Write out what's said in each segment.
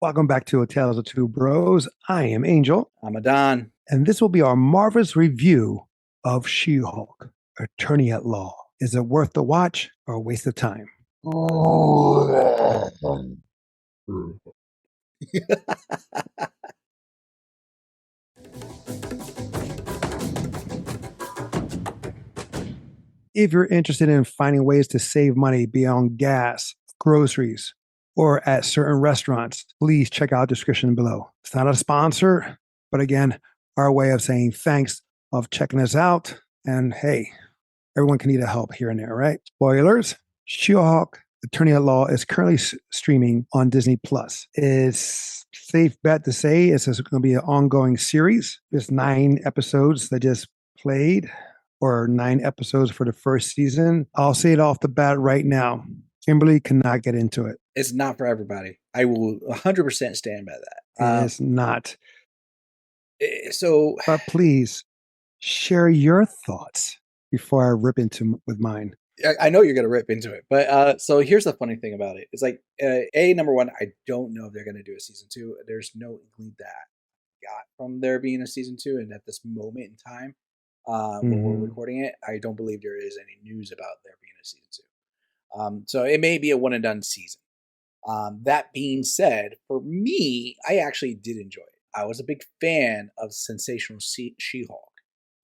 Welcome back to A Tales of Two Bros. I am Angel, I'm Adan. and this will be our marvelous review of She-Hulk, Attorney at Law. Is it worth the watch or a waste of time? If you're interested in finding ways to save money beyond gas, groceries, or at certain restaurants, please check out the description below. It's not a sponsor, but again, our way of saying thanks of checking us out. And hey, everyone can need a help here and there, right? Spoilers. She-Hulk Attorney at Law is currently streaming on Disney Plus. It's safe bet to say it's going to be an ongoing series. There's 9 episodes that just played, or 9 episodes for the first season. I'll say it off the bat right now. Kimberly cannot get into it. It's not for everybody. I will 100% stand by that. It is not. So, But please share your thoughts before I rip into with mine. I know you're going to rip into it, but so here's the funny thing about it. It's like, number one, I don't know if they're going to do a season 2. There's no inkling that I got from there being a season 2, and at this moment in time, when we're recording it, I don't believe there is any news about there being a season 2. So it may be a one and done season. That being said, for me, I actually did enjoy it. I was a big fan of Sensational She-Hulk,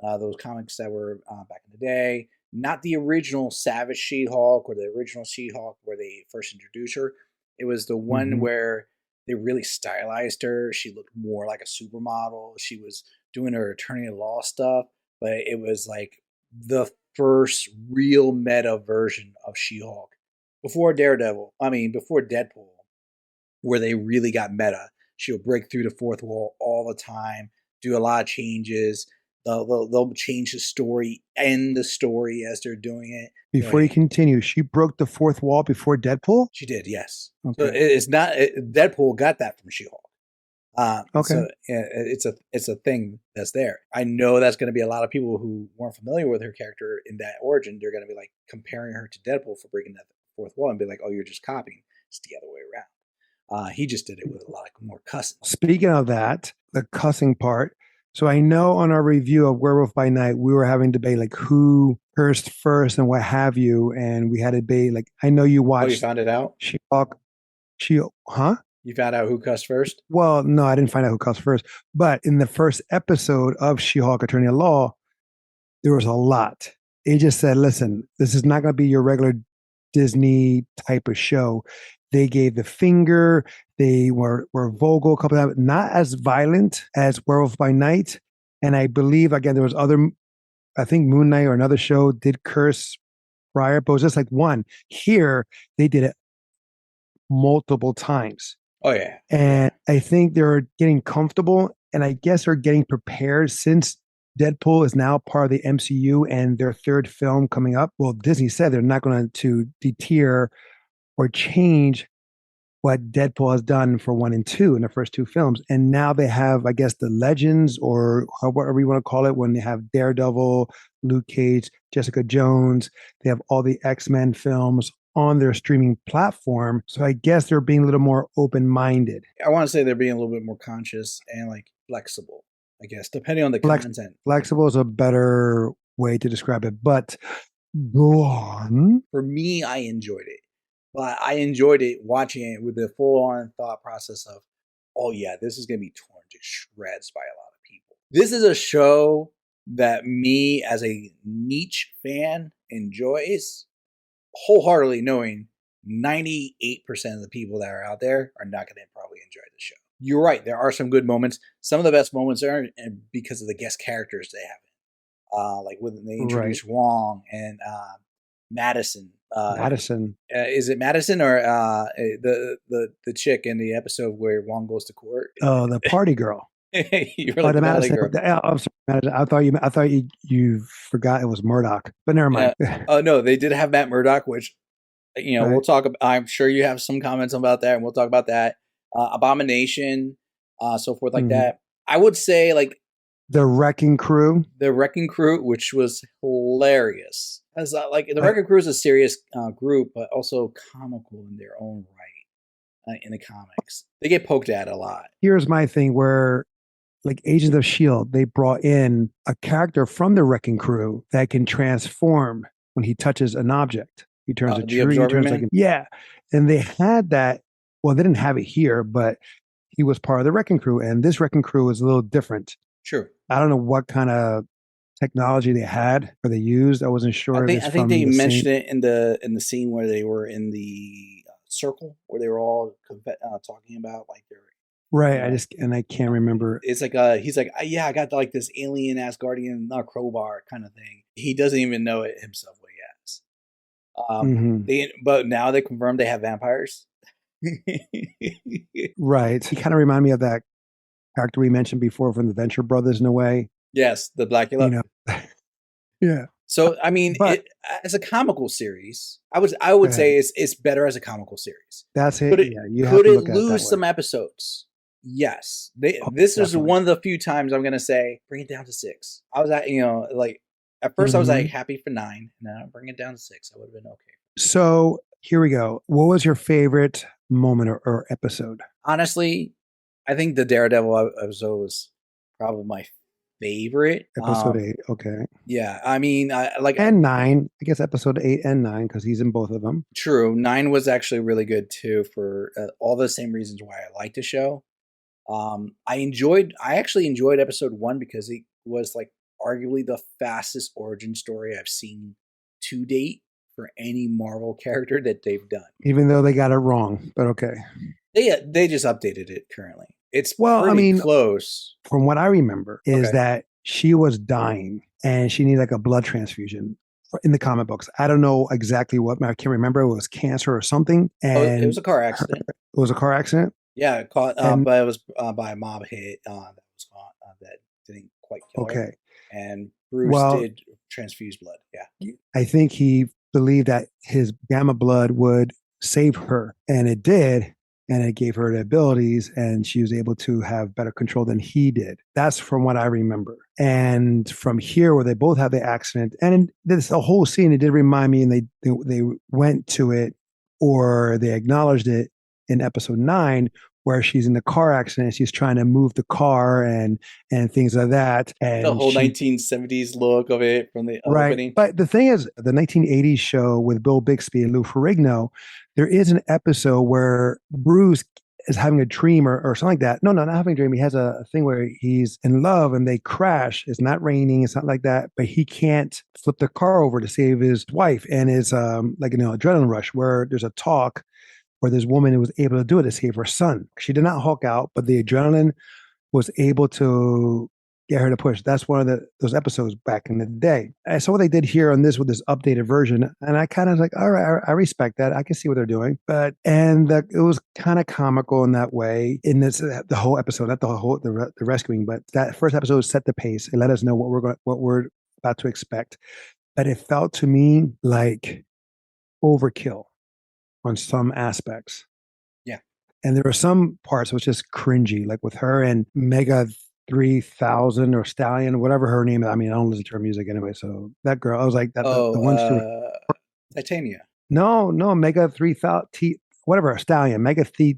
those comics that were back in the day. Not the original Savage She-Hulk or the original She-Hulk where they first introduced her. It was the one where they really stylized her. She looked more like a supermodel. She was doing her attorney at law stuff, but it was like the first real meta version of She-Hulk before before Deadpool, where they really got meta. She'll break through the fourth wall all the time, do a lot of changes. They'll change the story, end the story as they're doing it. Before you continue, she broke the fourth wall before Deadpool? She did, yes. Okay. So it's not Deadpool got that from She-Hulk. Okay. So it's a thing that's there. I know that's going to be a lot of people who weren't familiar with her character in that origin. They're going to be like comparing her to Deadpool for breaking that fourth wall and be like, "Oh, you're just copying." It's the other way around. He just did it with a lot more cussing. Speaking of that, the cussing part. So I know on our review of Werewolf by Night, we were having debate like who cursed first and what have you, and we had a debate. Like I know you watched. Oh, you found it out? She-Hulk. Huh? You found out who cussed first? Well, no, I didn't find out who cussed first. But in the first episode of She-Hulk Attorney at Law, there was a lot. It just said, listen, this is not going to be your regular Disney type of show. They gave the finger. They were vocal a couple of times, not as violent as Werewolf by Night. And I believe, again, there was other, I think Moon Knight or another show did curse prior, but it was just like one. Here, they did it multiple times. Oh, yeah. And I think they're getting comfortable, and I guess they're getting prepared since Deadpool is now part of the MCU and their third film coming up. Well, Disney said they're not going to deter or change what Deadpool has done for 1 and 2 in the first 2 films. And now they have, I guess, the Legends, or whatever you want to call it, when they have Daredevil, Luke Cage, Jessica Jones. They have all the X-Men films on their streaming platform. So I guess they're being a little more open-minded. I want to say they're being a little bit more conscious and like flexible, I guess, depending on the content. Flexible is a better way to describe it, but go on. For me, I enjoyed it. But I enjoyed it watching it with the full-on thought process of, oh yeah, this is going to be torn to shreds by a lot of people. This is a show that me as a niche fan enjoys wholeheartedly, knowing 98% of the people that are out there are not going to probably enjoy the show. You're right. There are some good moments. Some of the best moments are because of the guest characters they have. Like when they introduce Wong and Madison. Madison. Is it Madison or the chick in the episode where Wong goes to court? Oh, the party girl. You were like the Madison. I'm sorry, Madison. I thought you forgot it was Murdoch, but never mind. Oh no, they did have Matt Murdock, which right. We'll talk about. I'm sure you have some comments about that, and we'll talk about that. Abomination, so forth like that. I would say like the Wrecking Crew, which was hilarious. As like the Wrecking Crew is a serious group, but also comical in their own in the comics. They get poked at a lot. Here's my thing where like Agents of Shield, they brought in a character from the Wrecking Crew that can transform when he touches an object. He turns a The tree, he Absorbing turns like Man. yeah. And they had that. Well, they didn't have it here, but he was part of the Wrecking Crew, and this Wrecking Crew was a little different. True. I don't know what kind of technology they had or they used. I wasn't sure if it's I think from they the same. mentioned it in the scene where they were in the circle where they were all talking about like their Right. you know I can't remember. it's like he's like yeah, I got like this alien Asgardian crowbar kind of thing. He doesn't even know it himself what he has. Hmm. But now they confirmed they have vampires. Right. He kind of reminded me of that character we mentioned before from the Venture Brothers in a way. Yes, the You Blackula. know. Yeah. So I mean, But it as a comical series, I would uh, say it's better as a comical series. that's it. Could it Yeah, you have could to it look at it that lose way. some episodes? Yes. Oh, This is definitely. one of the few times I'm gonna say bring it down to 6. I was at like at first I was like Hmm. happy for 9, and then I bring it down to 6. I would have been okay. So here we go. What was your favorite moment or episode? Honestly, I think the Daredevil episode was probably my favorite. Episode 8. Okay. Yeah, I mean, I like And 9. I guess episode 8 and 9 because he's in both of them. true. 9 was actually really good too for all the same reasons why I like the show. I actually enjoyed episode 1 because it was like arguably the fastest origin story I've seen to date for any Marvel character that they've done. Even though they got it wrong, but okay. They just updated it currently. It's Well, I pretty mean, close. from what I remember, is Okay. that she was dying and she needed like a blood transfusion in the comic books. I don't know exactly what, I can't remember. It was cancer or something. Oh, it was And a car her, accident. it was a car accident. Yeah, it caught, And but it was by a mob hit that didn't quite kill her. okay. And Bruce Well, did transfuse blood. Yeah. I think he believed that his gamma blood would save her, and it did. And it gave her the abilities, and she was able to have better control than he did. That's from what I remember. And from here, where they both had the accident, and this the whole scene, it did remind me, and they went to it or they acknowledged it in episode 9, where she's in the car accident, she's trying to move the car and things like that, The and whole she 1970s look of it from the right. opening. But the thing is, the 1980s show with Bill Bixby and Lou Ferrigno, there is an episode where Bruce is having a dream or something like that. No, not having a dream. He has a thing where he's in love and they crash. It's not raining. It's not like that. But he can't flip the car over to save his wife. And it's like adrenaline rush where there's a talk where this woman who was able to do it to save her son. She did not hulk out, but the adrenaline was able to get her to push. That's one of those episodes back in the day. I saw what they did here on this with this updated version, and I kind of like, all right, I respect that. I can see what they're doing, but it was kind of comical in that way. In this, the whole episode, not the rescuing, but that first episode set the pace. It let us know what we're about to expect. But it felt to me like overkill on some aspects. Yeah. And there were some parts which just cringy, like with her and Mega 3000 or Stallion, whatever her name is. I mean, I don't listen to her music anyway. So that girl, I was like, the Oh, one she was, Titania. no, Mega 3000, whatever, Stallion, Mega T,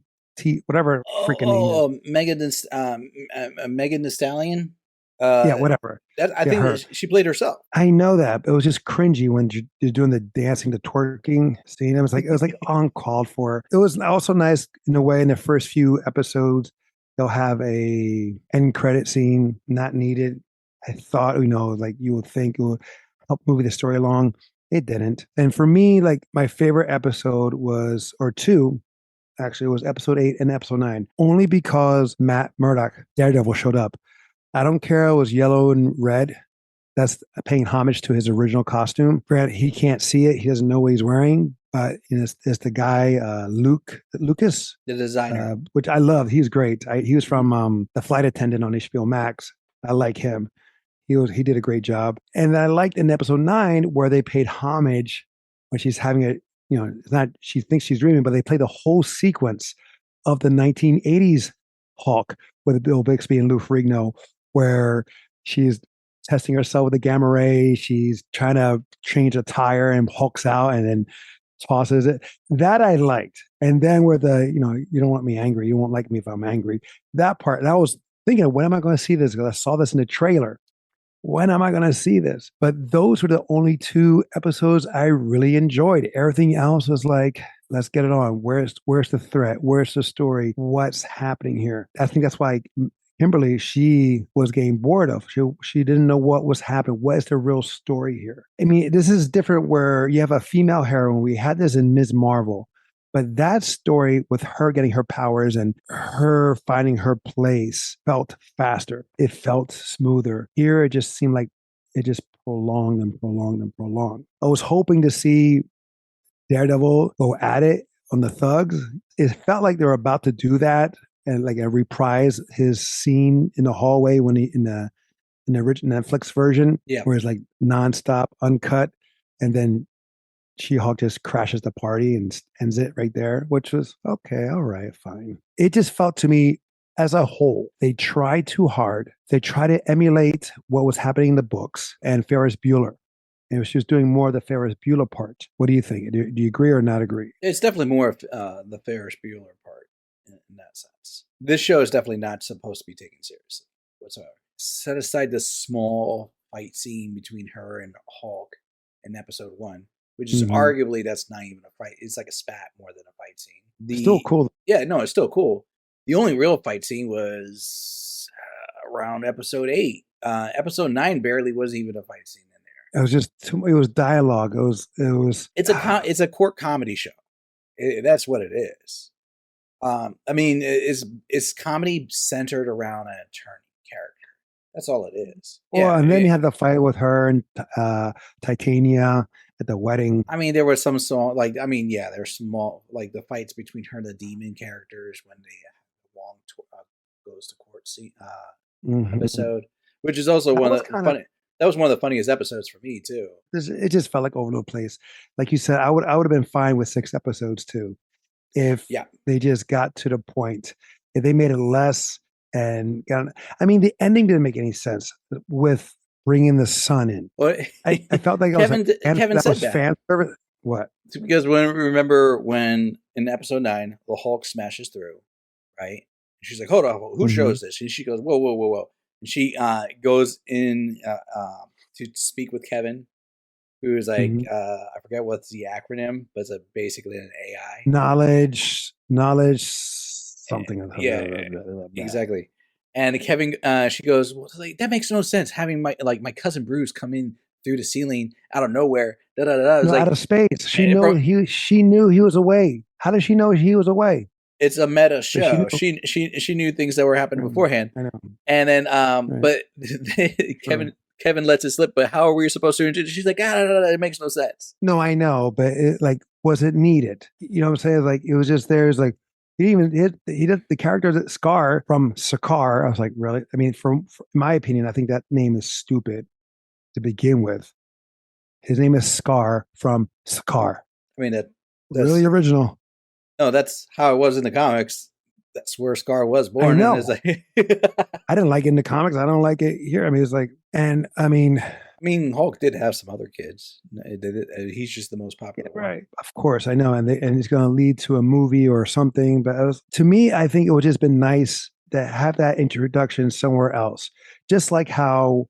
whatever freaking name is. Megan Thee Stallion. Yeah, Uh, whatever. I Yeah, think her. she played herself. I know that, but it was just cringy when you're doing the dancing, the twerking scene. It was like uncalled for. It was also nice in a way. In the first few episodes, they'll have a end credit scene, not needed. I thought, like you would think it would help move the story along. It didn't. And for me, like my favorite episode was, or two, actually, was episode 8 and episode 9, only because Matt Murdock, Daredevil, showed up. I don't care. It was yellow and red. That's paying homage to his original costume. Granted, he can't see it; he doesn't know what he's wearing. But it's the guy Lucas, The designer. which I love. He's great. He was from the flight attendant on HBO Max. I like him. He did a great job. And I liked in episode 9 where they paid homage when she's having it's not she thinks she's dreaming, but they play the whole sequence of the 1980s Hulk with Bill Bixby and Lou Ferrigno, where she's testing herself with a gamma ray. She's trying to change a tire and hulks out, and then tosses it. That I liked. And then where you don't want me angry. You won't like me if I'm angry. That part, and I was thinking, when am I going to see this? Because I saw this in the trailer. When am I going to see this? But those were the only two episodes I really enjoyed. Everything else was like, let's get it on. Where's the threat? Where's the story? What's happening here? I think that's why Kimberly, she was getting bored of. She didn't know what was happening. What is the real story here? I mean, this is different where you have a female heroine. We had this in Ms. Marvel, but that story with her getting her powers and her finding her place felt faster. It felt smoother. Here, it just seemed like it just prolonged and prolonged and prolonged. I was hoping to see Daredevil go at it on the thugs. It felt like they were about to do that and like a reprise his scene in the hallway when he in the original Netflix version, Yeah. where it's like nonstop, uncut, and then She-Hulk just crashes the party and ends it right there, which was okay, all right, fine. It just felt to me as a whole, they tried too hard. They tried to emulate what was happening in the books and Ferris Bueller. And she was doing more of the Ferris Bueller part. What do you think? Do you agree or not agree? It's definitely more of the Ferris Bueller part in that sense. This show is definitely not supposed to be taken seriously whatsoever. Set aside the small fight scene between her and Hulk in episode 1, which is arguably that's not even a fight. It's like a spat more than a fight scene. Still cool. Yeah, no, it's still cool. The only real fight scene was around episode 8. Episode 9 barely was even a fight scene in there. It was just it was dialogue. It's a court comedy show. That's what it is. I mean, it's comedy centered around an attorney character. That's all it is. Well, and then you had the fight with her and Titania at the wedding. I mean, there was some song there's small like the fights between her and the demon characters when they Wong goes to court scene episode, which is also one of the funny. That was one of the funniest episodes for me too. It just felt like all over the place. Like you said, I would have been fine with 6 episodes too, if they just got to the point. If they made it less and I mean, the ending didn't make any sense with bringing the sun in. Well, I felt like Kevin said that. Fan service. What? Because remember when in episode 9 the Hulk smashes through, right? And she's like, "Hold on, who shows this?" And she goes, "Whoa, whoa, whoa, whoa!" And she goes in to speak with Kevin, who is like, I forget what's the acronym, but it's basically an AI. Knowledge, something. Yeah, exactly. And Kevin, she goes, "Well, like, that makes no sense. Having my cousin Bruce come in through the ceiling out of nowhere, out of space. She knew he was away. How did she know he was away? It's a meta show. She knew things that were happening beforehand. I know. And then, but Kevin lets it slip. But how are we supposed to? She's like, it makes no sense. No, I know, but was it needed? You know what I'm saying? Like, it was just there. It's like he did the character Scar from Sakaar. I was like, really? I mean, from my opinion, I think that name is stupid to begin with. His name is Scar from Sakaar. I mean, that's really original. No, that's how it was in the comics. That's where Scar was born. I know. And I didn't like it in the comics. I don't like it here. I mean, it's like, and I mean, Hulk did have some other kids. He's just the most popular one. Right. Of course, I know. And it's going to lead to a movie or something. But to me, I think it would just been nice to have that introduction somewhere else. Just like how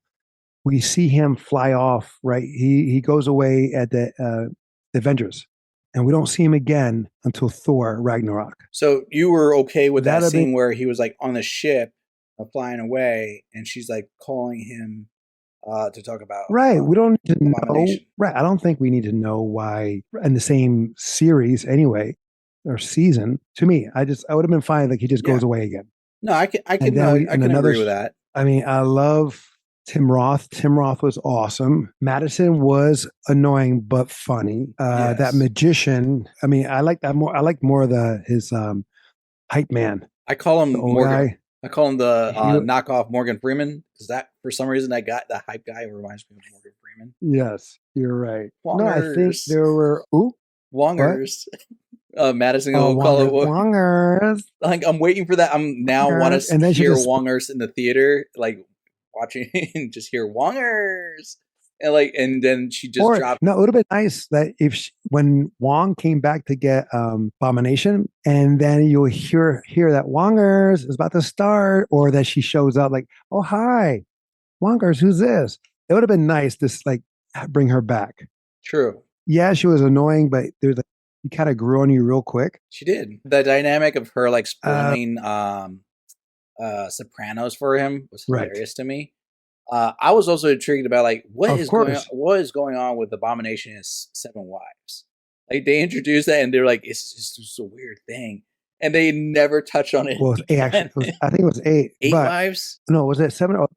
we see him fly off, right? He goes away at the Avengers. And we don't see him again until Thor Ragnarok. So you were okay with that scene where he was like on the ship flying away and she's like calling him to talk about. Right. We don't need to know. Right. I don't think we need to know why in the same series anyway, or season. To me, I would have been fine. Like he just goes away again. No, I can agree with that. I mean, I love Tim Roth. Tim Roth was awesome. Madison was annoying but funny. Yes. That magician. I mean, I like that more. I like more of his hype man. I call him Morgan. I call him the knockoff Morgan Freeman because that for some reason the hype guy reminds me of Morgan Freeman. Yes, you're right. Wongers. No, I think there were Wongers. Madison will call it Wongers. Like I'm waiting for that. I'm now want to hear Wongers in the theater, like watching and just hear Wongers. and then she just Or dropped. no, it would have been nice that if when Wong came back to get Abomination, and then you'll hear that Wongers is about to start, or that she shows up like, "Oh hi, Wongers, who's this?" It would have been nice to like bring her back. True. Yeah, she was annoying, but there's like he kind of grew on you real quick. She did. The dynamic of her like Uh, spoiling Sopranos for him was right, hilarious to me. I was also intrigued about like of course. what is going on with Abomination and his seven wives. Like they introduced that and they're like, it's just a weird thing, and they never touch on it Well, it was eight actually. again. It was, I think it was eight, Eight but wives? no, was it seven? Oh,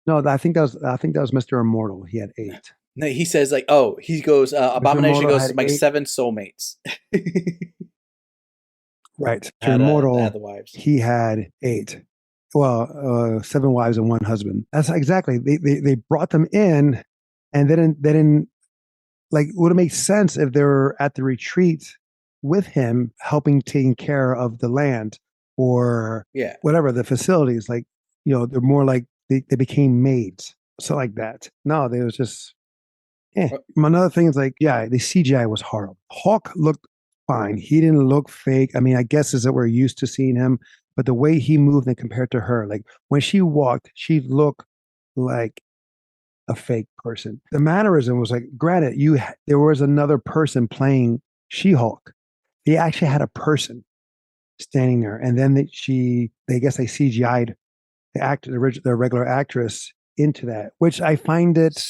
no, I think that was Mr. Immortal. He had eight. No, he says like, oh, he goes. Mr. Abomination Immortal goes had to like eight. seven soulmates. Right. Mr. Had Immortal, the wives. he had eight. Well, seven wives and one husband. That's exactly. They brought them in, and they didn't like. Would it make sense if they were at the retreat with him, helping taking care of the land or Yeah. whatever the facilities? Like, they're more like they became maids, so like that. No, they was just. Uh, Another thing is like, yeah, the CGI was horrible. Hawk looked fine. He didn't look fake. I mean, I guess is that we're used to seeing him, but the way he moved and compared to her, like when she walked, she looked like a fake person. The mannerism was like, granted, there was another person playing She-Hulk. They actually had a person standing there, and then they guess they CGI'd the regular actress into that, which I find it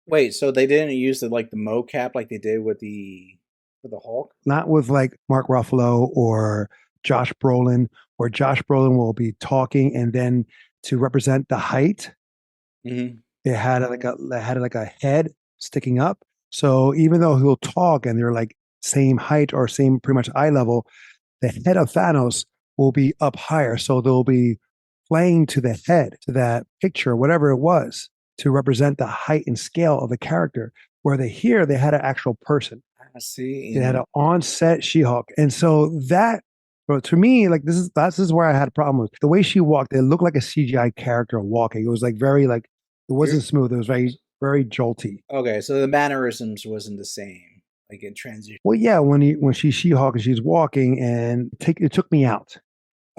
Wait, so they didn't use the mocap like they did with the for the Hulk? not with like Mark Ruffalo or Josh Brolin, where Josh Brolin will be talking and then to represent the height, Mm-hmm. they had like a head sticking up. So even though he'll talk and they're like same height or same pretty much eye level, the head of Thanos will be up higher. So they'll be playing to the head, to that picture, whatever it was, to represent the height and scale of the character. Where they had an actual person. I see. It had an on-set She-Hulk, and so that, well, to me, like this is where I had a problem with the way she walked. It looked like a CGI character walking. It was like very like it You're wasn't smooth. It was very jolty. okay. So the mannerisms wasn't the same, like in transition. Well, yeah, when she's She-Hulk and she's walking, and it took me out.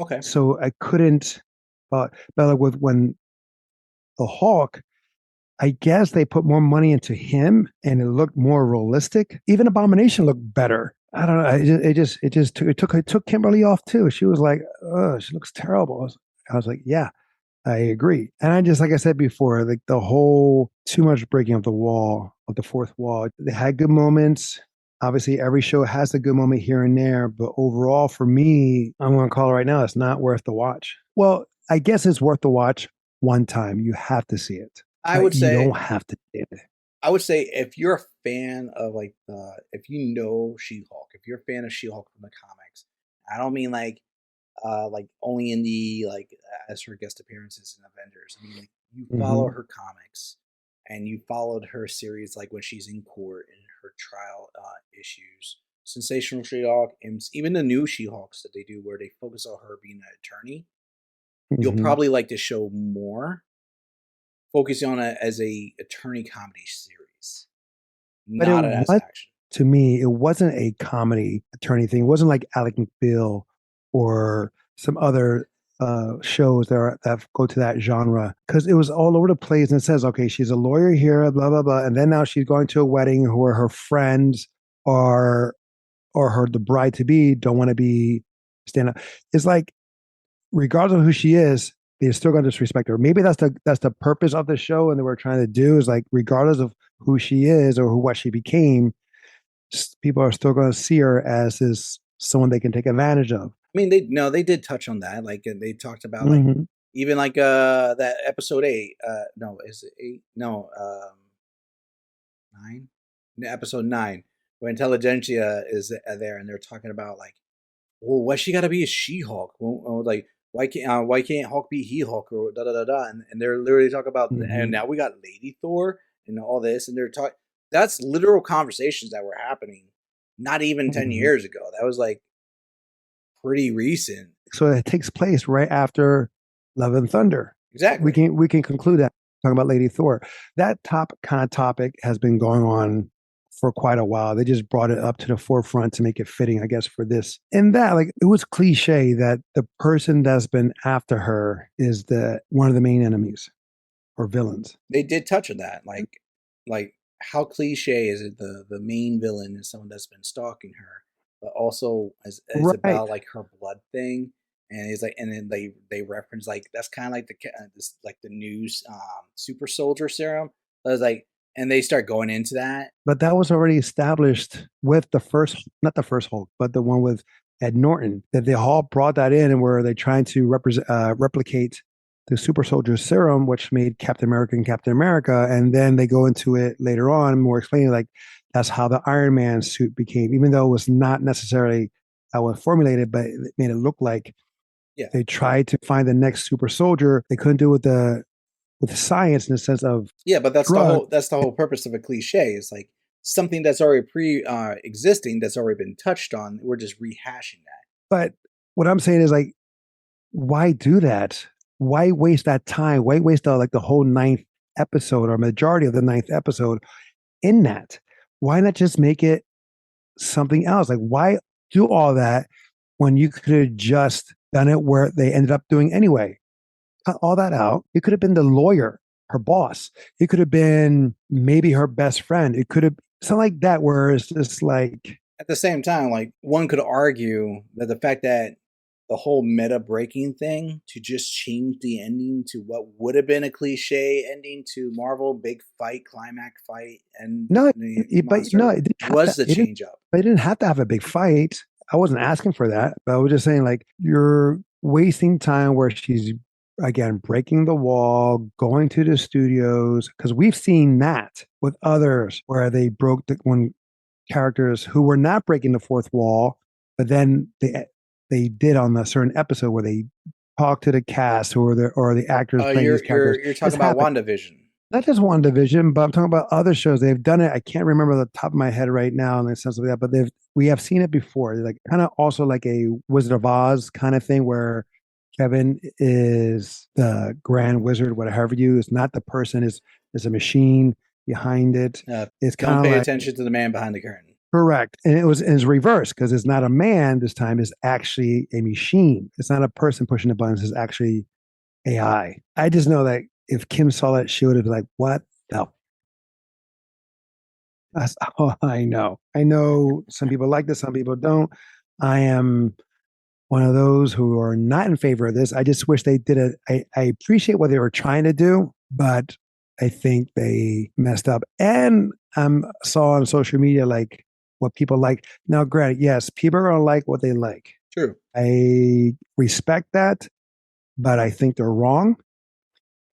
Okay. So I couldn't. But like with when the Hawk, I guess they put more money into him and it looked more realistic. Even Abomination looked better. I don't know. It took Kimberly off too. She was like, "Oh, she looks terrible." I was like, "Yeah, I agree." And I just, like I said before, like the whole too much breaking of the fourth wall. They had good moments. Obviously, every show has a good moment here and there, but overall, for me, I'm going to call it right now. It's not worth the watch. Well, I guess it's worth the watch one time. You have to see it, I but would you say don't have to see it. I would say if you're a fan of if you know She-Hulk, if you're a fan of She-Hulk from the comics, I don't mean like only in the as her guest appearances in Avengers. I mean like you follow Hmm. her comics and you followed her series like when she's in court and her trial issues. Sensational She-Hulk and even the new She-Hulks that they do where they focus on her being an attorney. You'll Hmm. probably like the show more, focusing on it as a attorney comedy series, But it not as was, action. to me, it wasn't a comedy attorney thing. It wasn't like Alec McBeal or some other shows that go to that genre, because it was all over the place. And it says, okay, she's a lawyer here, blah blah blah, and then now she's going to a wedding where her friends are or her the bride to be don't want to be stand up. It's like regardless of who she is, they're still going to disrespect her. Maybe that's the purpose of the show, and they were trying to do is like regardless of who she is or what she became, people are still going to see her as this someone they can take advantage of. I mean, they did touch on that. Like they talked about like Hmm. even like that episode 8. No, is it 8? No, 9. No, episode 9, where Intelligentsia is there, and they're talking about like, well, why she got to be a She-Hulk? Well, like why can't Hulk be He Hulk or da da da da? And they're literally talking about, and Hmm. now we got Lady Thor and all this, and they're talking. That's literal conversations that were happening not even 10 Hmm. years ago. That was like pretty recent. So it takes place right after Love and Thunder. We Exactly. can we can conclude that talking about Lady Thor. That kind of topic has been going on for quite a while. They just brought it up to the forefront to make it fitting, I guess, for this. And that, like, it was cliche that the person that's been after her is the one of the main enemies or villains. They did touch on that, like how cliche is it? The main villain is someone that's been stalking her, but also is Right. about like her blood thing, and it's like, and then they reference like that's kind of like this like the news super soldier serum. I was like, and they start going into that. But that was already established with the first, not the first Hulk, but the one with Ed Norton, that they all brought that in and where they trying to replicate the super soldier serum, which made Captain America and Captain America. And then they go into it later on, more explaining like that's how the Iron Man suit became, even though it was not necessarily how it formulated, but it made it look like Yeah, they tried to find the next super soldier. They couldn't do it with the science in the sense of yeah, but drug. that's the whole purpose of a cliche. It's like something that's already pre existing, that's already been touched on. We're just rehashing that. But what I'm saying is like, why do that? Why waste that time? Why waste like the whole ninth episode or majority of the ninth episode in that? Why not just make it something else? Like, why do all that when you could have just done it where they ended up doing anyway? Cut all that out. It could have been the lawyer, her boss. It could have been maybe her best friend. It could have something like that, where it's just like, At the same time, like one could argue that the fact that the whole meta breaking thing to just change the ending to what would have been a cliche ending to Marvel big fight climax fight and no, the but no, monster it didn't have was to. the It didn't. change up. They didn't have to have a big fight. I wasn't asking for that, but I was just saying like you're wasting time where she's again breaking the wall, going to the studios because we've seen that with others where they broke the when characters who were not breaking the fourth wall, but then they did on a certain episode where they talked to the cast or the actors playing these characters. You're It's talking about happened. WandaVision. Not just one division, but I'm talking about other shows. They've done it. I can't remember the top of my head right now in the sense of that, but we have seen it before. Like kind of also like a Wizard of Oz kind of thing where Kevin is the grand wizard, whatever you is not the person, is a machine behind it. It's Don't kind of pay like attention to the man behind the curtain. correct. And it's reversed because it's not a man this time, it's actually a machine. It's not a person pushing the buttons, it's actually AI. I just know that if Kim saw that, she would have been like, what the that's all I know. I know some people like this, some people don't. I am one of those who are not in favor of this. I just wish they did it. I appreciate what they were trying to do, but I think they messed up. And saw on social media like what people like. Now, granted, yes, people are gonna like what they like. True. I respect that, but I think they're wrong.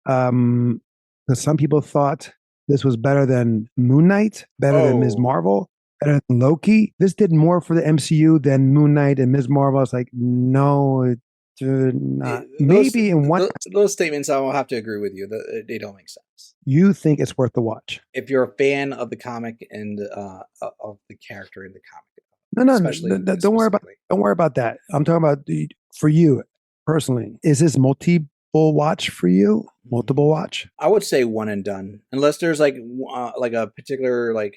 Because some people thought this was better than Moon Knight, better than Ms. Oh, Marvel, better than Loki. This did more for the MCU than Moon Knight and Ms. Marvel. It's like, no, it did not. Maybe in one, those statements, I will have to agree with you. They don't make sense. you think it's worth the watch. If you're a fan of the comic and of the character in the comic, No, no, especially specifically. Don't worry about that. I'm talking about for you personally. Is this multiple watch for you? Multiple watch? I would say one and done, unless there's like a particular like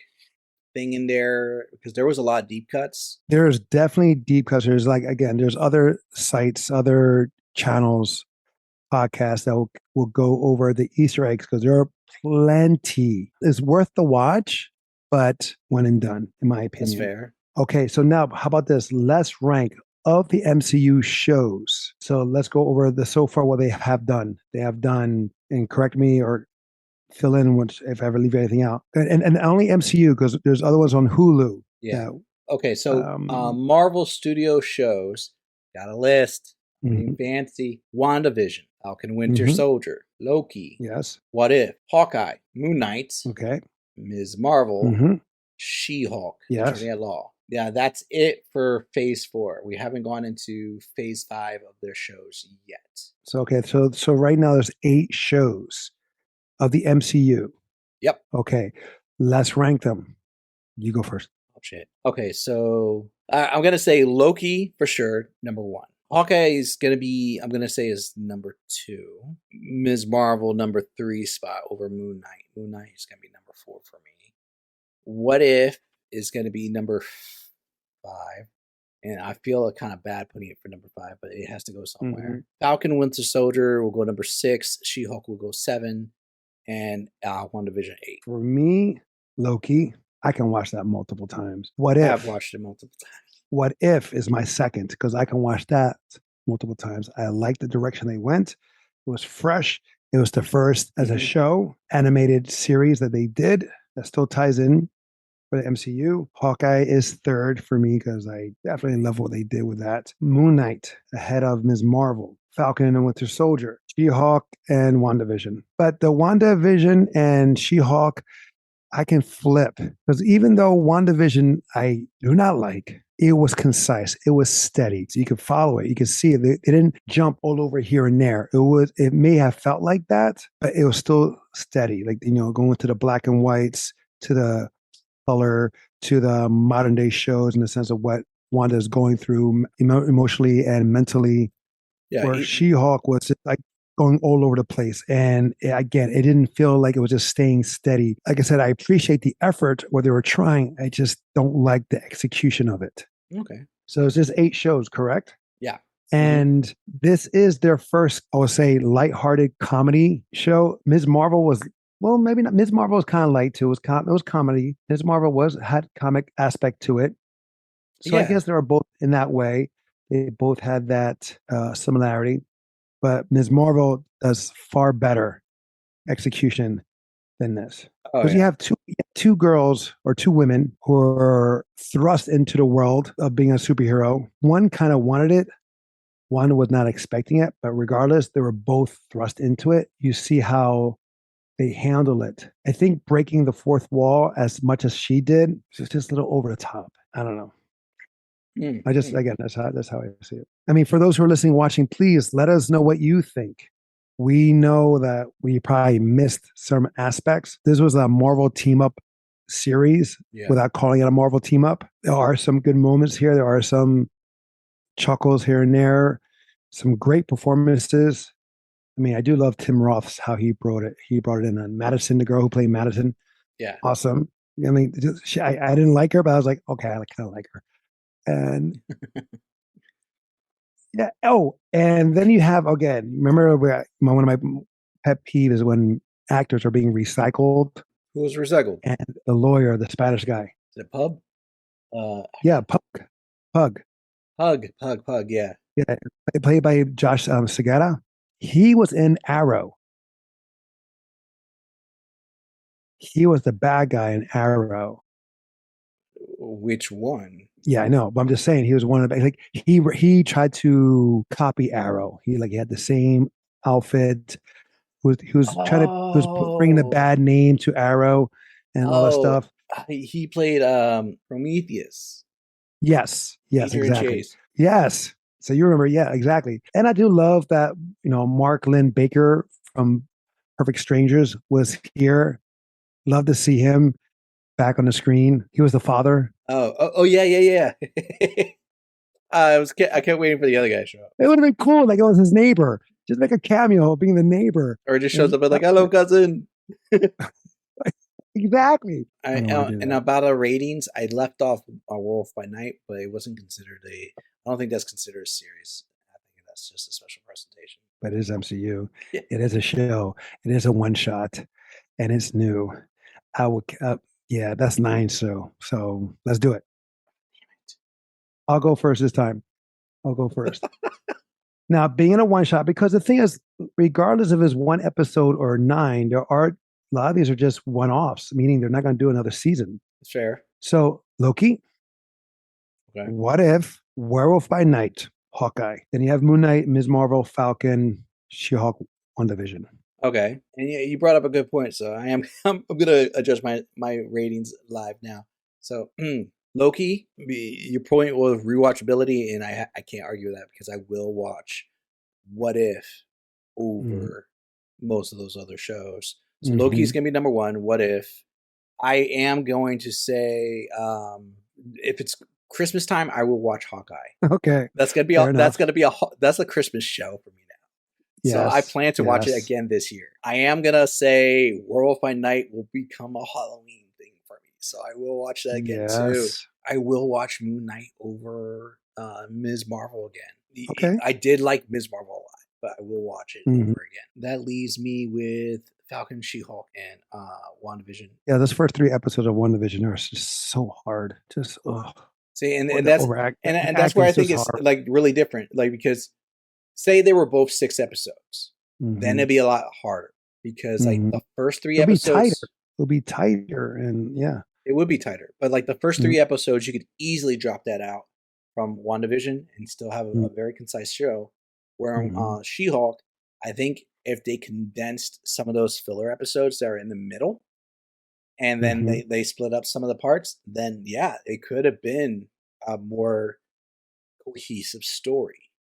thing in there because there was a lot of deep cuts. There's definitely deep cuts. There's like again, there's other sites, other channels, podcasts that will go over the Easter eggs because there are plenty. It's worth the watch, but one and done, in my That's opinion. fair. Okay, so now how about this? Let's rank of the MCU shows. So let's go over the so far what they have done. They have done, and correct me or fill in which if I ever leave anything out. And only MCU because there's other ones on Hulu. Yeah. That, Okay, so Marvel Studio shows got a list. mhm, Fancy. WandaVision, Falcon Winter mhm, Soldier, Loki, yes. What If, Hawkeye, Moon Knight, Okay. Ms. Marvel, Hmm. She-Hulk, Yes. Attorney at Law. Yeah, that's it for Phase 4. We haven't gone into Phase 5 of their shows yet. So okay, so right now there's 8 shows of the MCU. Yep. Okay, let's rank them. You go first. Oh shit. Okay, so I'm gonna say Loki for sure, number 1. Hawkeye is gonna be, I'm gonna say, is number two. Ms. Marvel number three spot over Moon Knight. Moon Knight is gonna be number four for me. What If is gonna be number five. And I feel kind of bad putting it for number five, but it has to go Mm-hmm. somewhere. Falcon Winter Soldier will go number six. She Hulk will go seven, and WandaVision eight. For me, Loki, I can watch that multiple times. What I have if? watched it multiple times. What if is my second because I can watch that multiple times. I like the direction they went. It was fresh. It was the first as a Mm-hmm. show animated series that they did that still ties in for the MCU. Hawkeye is third for me because I definitely love what they did with that. Moon Knight ahead of Ms. Marvel, Falcon and the Winter Soldier, She-Hulk, and WandaVision. But the WandaVision and She-Hulk, I can flip because even though WandaVision I do not like, it was concise, it was steady, so you could follow it, you could see it. They didn't jump all over here and there. It may have felt like that, but it was still steady. Like going to the black and whites to the color to the modern day shows in the sense of what Wanda is going through emotionally and mentally, Yeah, where She Hulk was just like going all over the place. And again, it didn't feel like it was just staying steady. Like I said, I appreciate the effort where they were trying. I just don't like the execution of it. okay. So it's just 8 shows, correct? Yeah. Mm-hmm. And this is their first, I would say, lighthearted comedy show. Ms. Marvel was, well, maybe not. Ms. Marvel was kind of light too. It was comedy. Ms. Marvel had comic aspect to it. So I Yeah. guess they were both in that way. They both had that similarity. But Ms. Marvel does far better execution than this. Oh Because you yeah. have two girls or two women who are thrust into the world of being a superhero. One kind of wanted it, one was not expecting it, but regardless, they were both thrust into it. You see how they handle it. I think breaking the fourth wall as much as she did was just a little over the top. I don't know. I just Mm-hmm. again that's how I see it. I mean, for those who are listening, watching, please let us know what you think. We know that we probably missed some aspects. This was a Marvel team up series Yeah. without calling it a Marvel team up. There are some good moments here. There are some chuckles here and there, some great performances. I mean, I do love Tim Roth's how he brought it. He brought it in on Madison, the girl who played Madison. Yeah. Awesome. I mean, I didn't like her, but I was like, okay, I kind of like her. And yeah. Oh, and then you have again. Remember, one of my pet peeves is when actors are being recycled, Who was recycled? and the lawyer, the Spanish guy, Is it Pub? yeah, Pug, Pug. Yeah. yeah, played by Josh Segura. He was in Arrow. He was the bad guy in Arrow. Which one? Yeah, I know, but I'm just saying he was one of the like he tried to copy Arrow. He had the same outfit. Who's trying to who's bringing a Oh, bad name to Arrow and all that oh, stuff. he played Prometheus, Yes, yes, Adrian exactly. Chase. Yes. So you remember, yeah, exactly. And I do love that Mark Lynn Baker from Perfect Strangers was here. Love to see him back on the screen. He was the father. Oh, yeah. I kept waiting for the other guy to show up, It would have been cool, like it was his neighbor. Just make a cameo of being the neighbor. or it just shows And up and like, "Hello, cousin." exactly. I I don't want to do and that. about our ratings, I left off a Wolf by Night, but it wasn't considered a. I don't think that's considered a series. I think that's just a special presentation. But it is MCU. Yeah. It is a show. It is a one shot, and it's new. I would, yeah, that's 9. So let's do it. I'll go first this time. I'll go first. Now, being in a one shot, because the thing is, regardless if it's one episode or 9, there are a lot of these are just one offs, meaning they're not going to do another season. It's fair. So, Loki, Okay. what if Werewolf by Night, Hawkeye? Then you have Moon Knight, Ms. Marvel, Falcon, She Hulk, WandaVision. Okay, and yeah, you brought up a good point. So I'm gonna adjust my ratings live now. So Loki, your point was rewatchability, and I can't argue with that because I will watch What If Mm-hmm. over most of those other shows. So Mm-hmm. Loki's gonna be number one. What If? I am going to say if it's Christmas time, I will watch Hawkeye. Okay, That's gonna be fair enough. that's a Christmas show for me now. So I Yes, plan to watch it yes, again this year. I am gonna say Werewolf by Night will become a Halloween thing for me. So I will watch that again too. yes. I will watch Moon Knight over Ms. Marvel again. Okay. I did like Ms. Marvel a lot, but I will watch it Mhm. over again. That leaves me with Falcon, She-Hulk, and WandaVision. Yeah, those first 3 episodes of WandaVision are just so hard. Just See, or and the that's overact, and the that's where I acting's think just it's hard. like really different. Like because say they were both 6 episodes, then Hmm. it'd be a lot harder because like Hmm. the first three It'll be tighter. episodes, It'll be tighter, and yeah. it would be tighter. But like the first Mhm. 3 episodes, you could easily drop that out from WandaVision and still have a very concise show. Where Hmm. She-Hulk, I think if they condensed some of those filler episodes that are in the middle, and then Hmm. they split up some of the parts, then yeah, it could have been a more cohesive story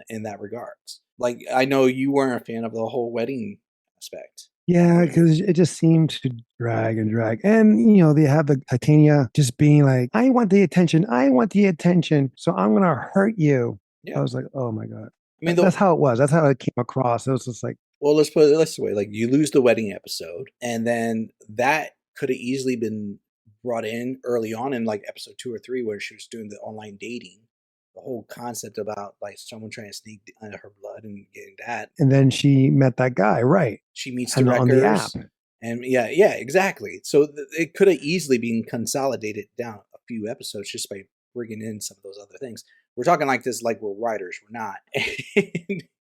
in that regards. Like I know you weren't a fan of the whole wedding aspect. Yeah, because it just seemed to drag and drag. And, they have the Titania just being like, I want the attention. I want the attention. So I'm going to hurt you. I Yeah, was like, oh my God. I mean, That's how it was. That's how it came across. It was just like, well, let's put it this way: like you lose the wedding episode, and then that could have easily been brought in early on in like episode 2 or 3, where she was doing the online dating. The whole concept about like someone trying to sneak under her blood and getting that. and then she met that guy, right? She meets And on the app. directors, and yeah, exactly. So it could have easily been consolidated down a few episodes just by bringing in some of those other things. We're talking like this, like we're writers. We're not.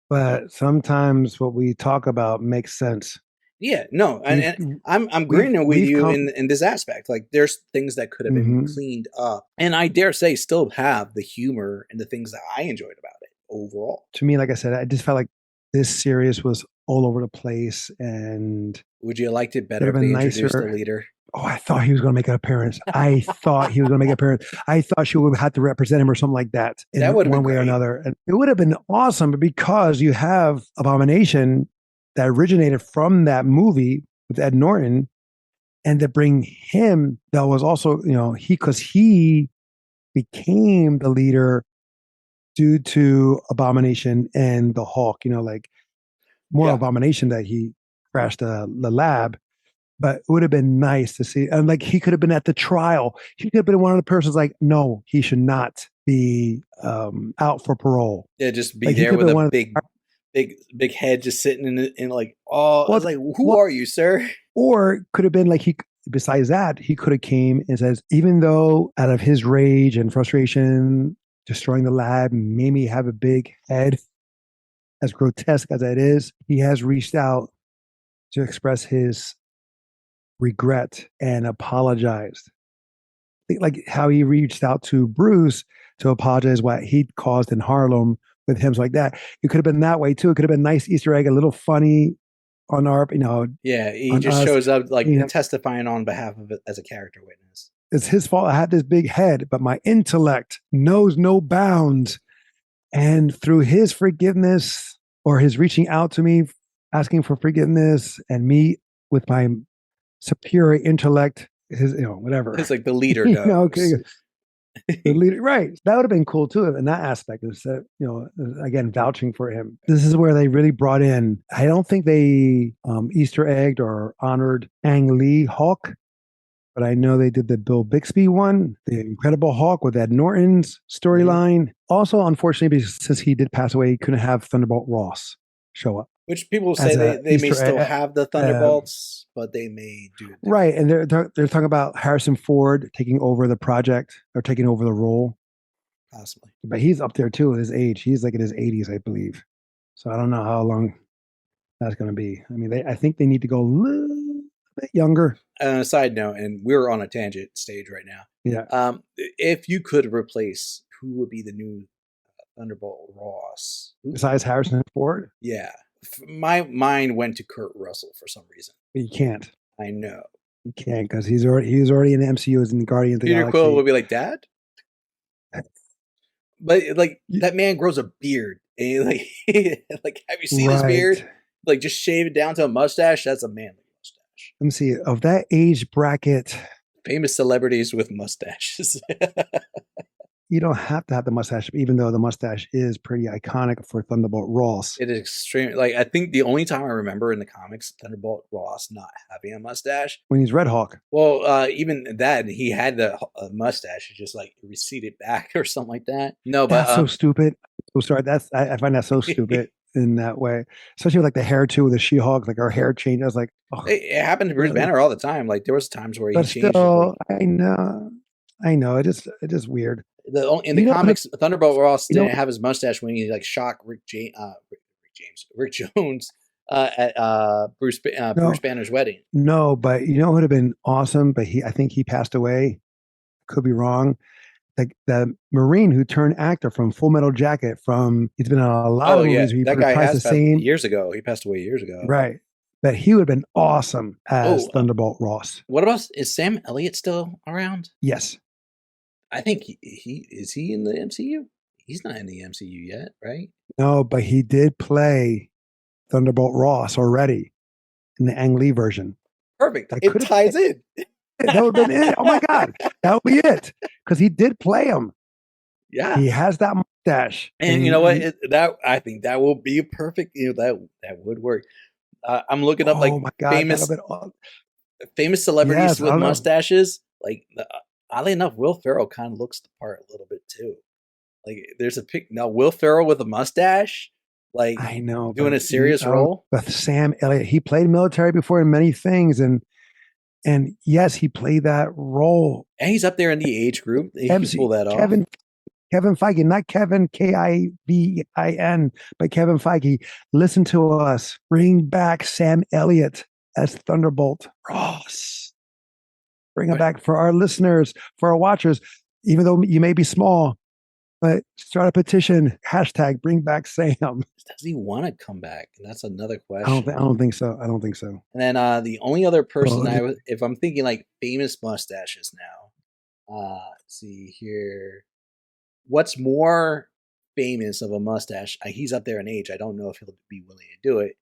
But sometimes what we talk about makes sense. Yeah, no, We've and I'm we've agreeing with we've you come. in this aspect. Like, there's things that could have been Mhm. cleaned up, and I dare say still have the humor and the things that I enjoyed about it overall. To me, like I said, I just felt like this series was all over the place, and Would you have liked it it would better have if been they introduced the nicer. leader? Oh, I thought he was going to make an appearance. I thought he was going to make an appearance. I thought she would have had to represent him or something like that in That would have been one way or great. another. And it would have been awesome because you have Abomination that originated from that movie with Ed Norton, and to bring him that was also, because he became the leader due to Abomination and the Hulk, like more Yeah, Abomination that he crashed the lab. But it would have been nice to see. And like he could have been at the trial. He could have been one of the persons like, no, he should not be out for parole. yeah, just be Like he there could have with been a one of big head just sitting in like, oh, I well, was like, who well, are you, sir? or could have been like besides that, he could have came and says, even though out of his rage and frustration, destroying the lab made me have a big head, as grotesque as that is, he has reached out to express his regret and apologized. Like how he reached out to Bruce to apologize what he'd caused in Harlem with him like that. It could have been that way too. It could have been a nice Easter egg, a little funny on our, Yeah, he on just us. shows up like You know, testifying on behalf of it as a character witness. it's his fault. I had this big head, but my intellect knows no bounds. And through his forgiveness or his reaching out to me, asking for forgiveness, and me with my superior intellect, his, whatever, It's like the leader okay, knows. the leader, right? That would have been cool too in that aspect. Is that again vouching for him. This is where they really brought in. I don't think they Easter egged or honored Ang Lee Hulk, but I know they did the Bill Bixby one, the Incredible Hulk with Ed Norton's Mhm. storyline. Also, unfortunately, since he did pass away, he couldn't have Thunderbolt Ross show up Which people say as a they may Easter still egg. have the Thunderbolts, but they may do it Right, differently. and they're talking about Harrison Ford taking over the project or taking over the role. Possibly. But he's up there too at his age. He's like in his 80s, I believe. So I don't know how long that's going to be. I mean, I think they need to go a little bit younger. Side note, and we're on a tangent stage right now. Yeah. If you could replace, who would be the new Thunderbolt Ross? Besides Harrison Ford, Yeah, my mind went to Kurt Russell for some reason. you can't. I know You can't because he's already in the MCU as in Guardian of the Peter Quill Galaxy. would be like Dad, but like that man grows a beard, and like like have you seen his beard? Right. Like just shave it down to a mustache. That's a manly mustache. Let me see. Of that age bracket, Famous celebrities with mustaches. you don't have to have the mustache, even though the mustache is pretty iconic for Thunderbolt Ross. It is extreme. Like I think the only time I remember in the comics Thunderbolt Ross not having a mustache. When he's Red Hawk. Well, even that he had the mustache, it just like receded back or something like that. No, but That's so stupid. So sorry. I find that so stupid in that way, especially with like the hair too, with the She-Hulk, like her hair changed. I was like, oh, it happened to Bruce Banner all the time. Like there was times where he but changed it. still, Like, I know, it's just weird. in the comics, Thunderbolt Ross you know, didn't have his mustache when he like shocked Rick Jones at Bruce no, Banner's wedding. no, but you know what would have been awesome? But I think he passed away. Could be wrong. Like the Marine who turned actor from Full Metal Jacket. He's been in a lot Oh of yeah, movies where he that guy reprised has the passed same. years ago. He passed away years ago. Right. But he would have been awesome as Oh, Thunderbolt Ross. what about is Sam Elliott still around? Yes. I think he is he in the MCU? He's not in the MCU yet, right? No, but he did play Thunderbolt Ross already in the Ang Lee version. Perfect. It ties in. That would have been it. Oh my God. That would be it. Because he did play him. Yeah. He has that mustache. And you know what? That I think that will be perfect. You know, that would work. I'm looking up like oh my God, famous celebrities yes, with mustaches. Like oddly enough, Will Ferrell kind of looks the part a little bit too. Like there's a pic now, Will Ferrell with a mustache, like I know, doing a serious role. With Sam Elliott, he played military before in many things, and yes, he played that role. And he's up there in the age group. He can pull that off. Kevin Feige, not Kevin Kivin, but Kevin Feige. Listen to us. Bring back Sam Elliott as Thunderbolt Ross. Bring him back for our listeners, for our watchers. Even though you may be small, but start a petition. # bring back Sam. Does he want to come back? That's another question. I don't think so. I don't think so. And then the only other person if I'm thinking like famous mustaches now, let's see here. What's more famous of a mustache? He's up there in age. I don't know if he'll be willing to do it,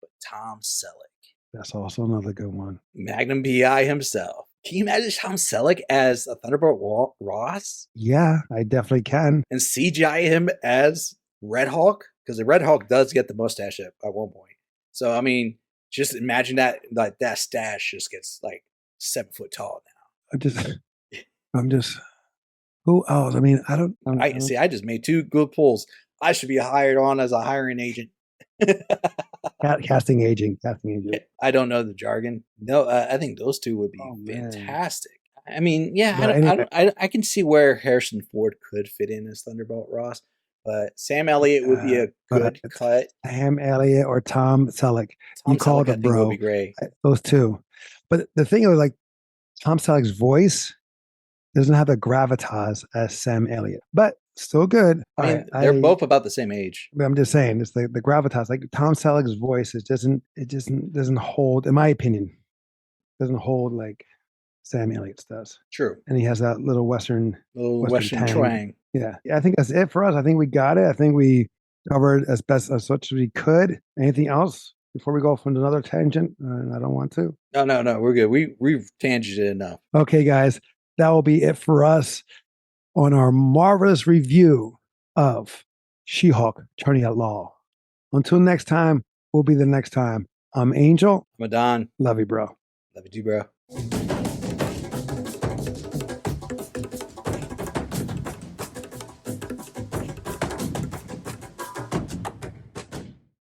but Tom Selleck. That's also another good one. Magnum PI himself. Can you imagine Tom Selleck as a Thunderbolt Ross? Yeah, I definitely can. And CGI him as Red Hulk? Because the Red Hulk does get the mustache at one point. So, I mean, just imagine that stash just gets like 7 foot tall now. I'm just, who else? I mean, I don't see. I just made 2 good pulls. I should be hired on as a hiring agent. casting agent. I don't know the jargon. No, I think those 2 would be fantastic. I mean, yeah, I can see where Harrison Ford could fit in as Thunderbolt Ross, but Sam Elliott would be a good cut. Sam Elliott or Tom Selleck. You call it a bro. Would be great. Those 2. But the thing is, like, Tom Selleck's voice doesn't have the gravitas as Sam Elliott, but still good. I mean, they're both about the same age. I'm just saying, it's the gravitas. Like Tom Selleck's voice, it doesn't hold, in my opinion, doesn't hold like Sam Elliott's does. True. And he has that little Western twang. Yeah. I think that's it for us. I think we got it. I think we covered as much as we could. Anything else before we go from another tangent? I don't want to. No. We're good. We've tangented enough. Okay, guys. That will be it for us on our marvelous review of She-Hulk Attorney at Law. Until next time, will be the next time. I'm Angel. I'm Adan. Love you, bro. Love you too, bro.